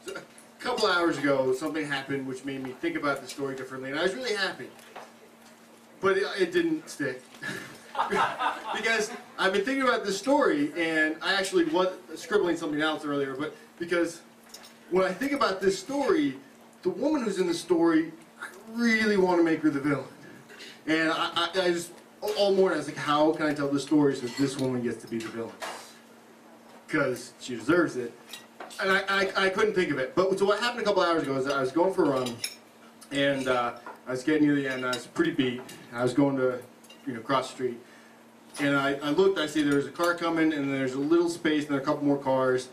So a couple hours ago, something happened which made me think about the story differently, and I was really happy. But it didn't stick. Because I've been thinking about this story, and I actually was scribbling something else earlier, but because when I think about this story, the woman who's in the story, I really want to make her the villain. And I just, all morning I was like, how can I tell this story so this woman gets to be the villain? Because she deserves it. And I couldn't think of it. But so what happened a couple hours ago is I was going for a run, and I was getting near the end, and I was pretty beat. I was going to, cross the street. And I looked, I see there was a car coming, and there's a little space, and there are a couple more cars.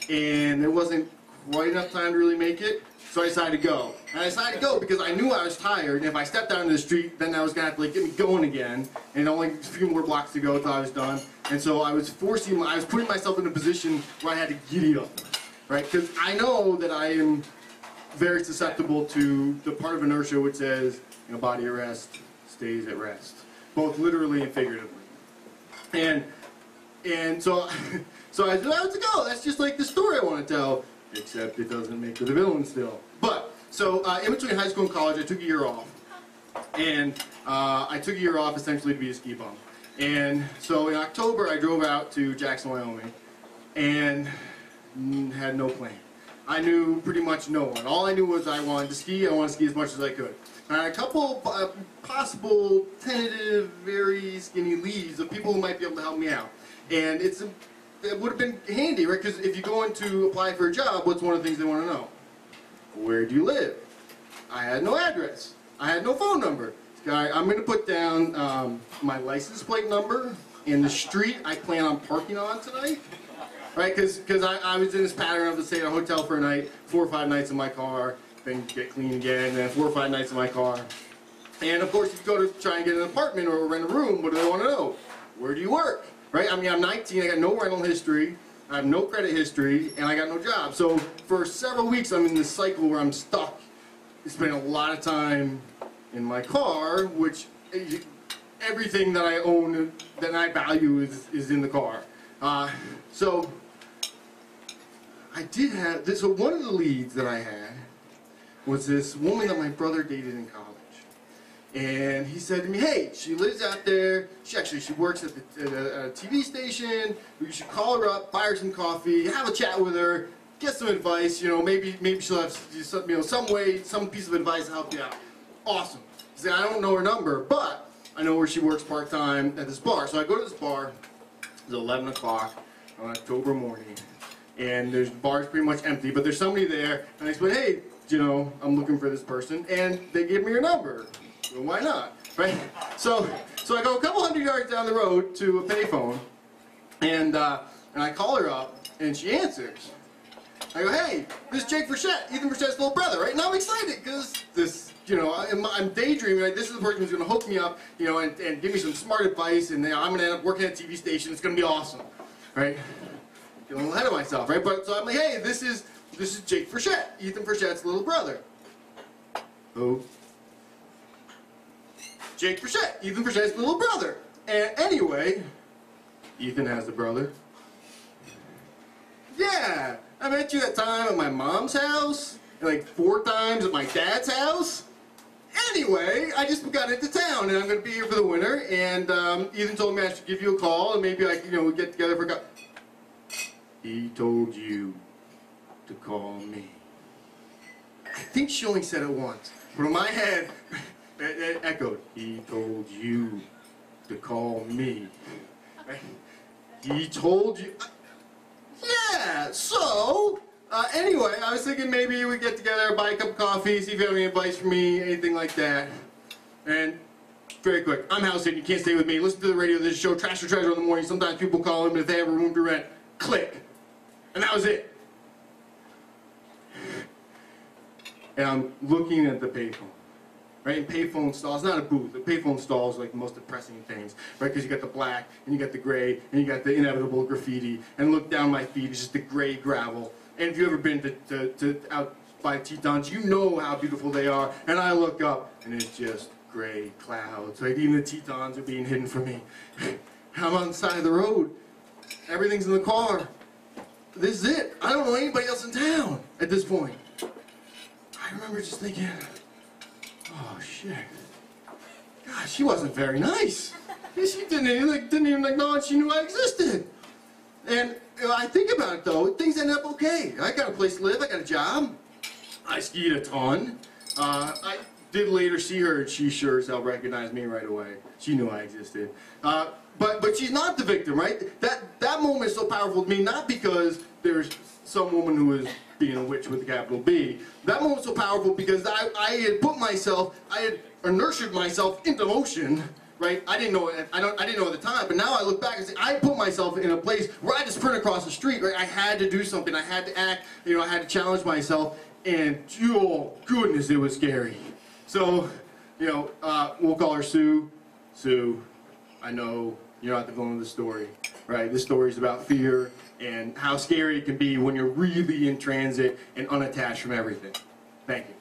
And there wasn't quite enough time to really make it, so I decided to go. And I decided to go because I knew I was tired, and if I stepped out into the street, then that was going to have to get me going again, and only a few more blocks to go until I was done. And so I was putting myself in a position where I had to giddy up, right? Because I know that I am very susceptible to the part of inertia which says, body at rest stays at rest, both literally and figuratively. And so I was about to go. That's just like the story I want to tell, except it doesn't make her the villain still. But, so in between high school and college, I took a year off. And I took a year off essentially to be a ski bum. And so in October, I drove out to Jackson, Wyoming, and had no plan. I knew pretty much no one. All I knew was I wanted to ski. I wanted to ski as much as I could. And I had a couple possible, tentative, very skinny leads of people who might be able to help me out. And it would have been handy, right? Because if you're going to apply for a job, what's one of the things they want to know? Where do you live? I had no address. I had no phone number. I'm going to put down my license plate number and the street I plan on parking on tonight. Right? Because I was in this pattern of, stay at a hotel for a night, 4 or 5 nights in my car, then get clean again, and then 4 or 5 nights in my car. And of course, if you go to try and get an apartment or rent a room, what do they want to know? Where do you work? Right? I mean, I'm 19, I got no rental history, I have no credit history, and I got no job. So for several weeks, I'm in this cycle where I'm stuck. I spend a lot of time in my car, which everything that I own, that I value is in the car. So I did have this. So one of the leads that I had was this woman that my brother dated in college, and he said to me, "Hey, she lives out there. She works at a TV station. You should call her up, buy her some coffee, have a chat with her, get some advice. Maybe she'll have some piece of advice to help you out." Awesome. He said, "I don't know her number, but I know where she works part time at this bar." So I go to this bar. It's 11 o'clock on October morning, and the bar's pretty much empty, but there's somebody there, and I said, "Hey, I'm looking for this person," and they gave me your number. Well, why not, right? So I go a couple hundred yards down the road to a payphone, and I call her up, and she answers. I go, "Hey, this is Jake Frechette, Ethan Frechette's little brother," right? And I'm excited because this. I'm daydreaming, like, this is the person who's going to hook me up, and give me some smart advice, and I'm going to end up working at a TV station. It's going to be awesome, right? Get a little ahead of myself, right? But so I'm like, "Hey, this is Jake Frechette, Ethan Frechette's little brother." Who? Jake Frechette, Ethan Frechette's little brother. And anyway, Ethan has a brother. Yeah, I met you that time at my mom's house, and like 4 times at my dad's house. Anyway, I just got into town, and I'm going to be here for the winter, and Ethan told me I should give you a call, and maybe we'll get together for a cup. He told you to call me. I think she only said it once, but in my head, it echoed. He told you to call me. He told you. Yeah, so... anyway, I was thinking maybe we'd get together, buy a cup of coffee, see if you have any advice for me, anything like that. And very quick, I'm house sitting, you can't stay with me. Listen to the radio, there's a show, Trash or Treasure in the morning. Sometimes people call in, but if they have a room to rent, click. And that was it. And I'm looking at the payphone. Right, and payphone stall, it's not a booth. The payphone stall is like the most depressing things, right? Because you got the black, and you got the gray, and you got the inevitable graffiti. And look down my feet, it's just the gray gravel. And if you've ever been to out by Tetons, you know how beautiful they are. And I look up, and it's just gray clouds. Like even the Tetons are being hidden from me. I'm on the side of the road. Everything's in the car. this is it. I don't know anybody else in town at this point. I remember just thinking, oh shit. God, she wasn't very nice. She didn't even acknowledge she knew I existed. And I think about it though, things ended up okay. I got a place to live, I got a job. I skied a ton. I did later see her, and she sure as hell recognized me right away. She knew I existed. But she's not the victim, right? That moment is so powerful to me, not because there's some woman who is being a witch with a capital B. That moment's so powerful because I had put myself, I had nurtured myself into motion, right? I didn't know it. I didn't know at the time, but now I look back and say I put myself in a place where I had to sprint across the street, right? I had to do something. I had to act. You know, I had to challenge myself, and oh goodness, it was scary. So, you know, we'll call her Sue. Sue, I know you're not the villain of the story, right? This story is about fear and how scary it can be when you're really in transit and unattached from everything. Thank you.